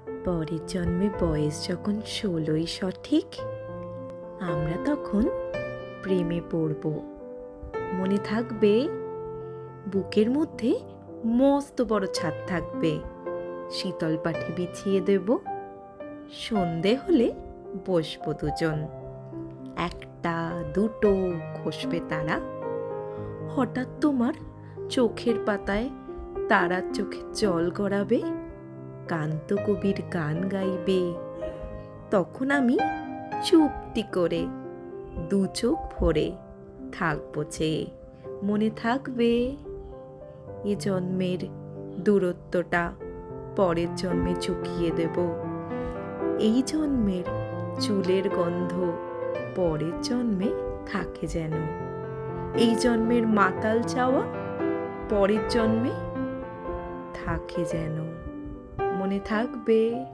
পরের জন্মে বয়স যখন 16ই সঠিক, আমরা তখন প্রেমে পড়ব। মনে থাকবে, বুকের মধ্যে মস্ত বড় ছাদ থাকবে, শীতল পাটি বিছিয়ে দেব, সন্ধে হলে বসবো দুজন। একটা দুটো খসবে তারা, হঠাৎ তোমার চোখের পাতায় তারার চোখে জল গড়াবে, কান্ত কবির গান গাইবে। তখন আমি চুপটি করে দু চোখ ভরে থাকবো চেয়ে। মনে থাকবে, এ জন্মের দূরত্বটা পরের জন্মে চুকিয়ে দেব। এই জন্মের চুলের গন্ধ পরের জন্মে থাকে যেন। এই জন্মের মাতাল চাওয়া পরের জন্মে থাকে যেন। মনে থাকবে।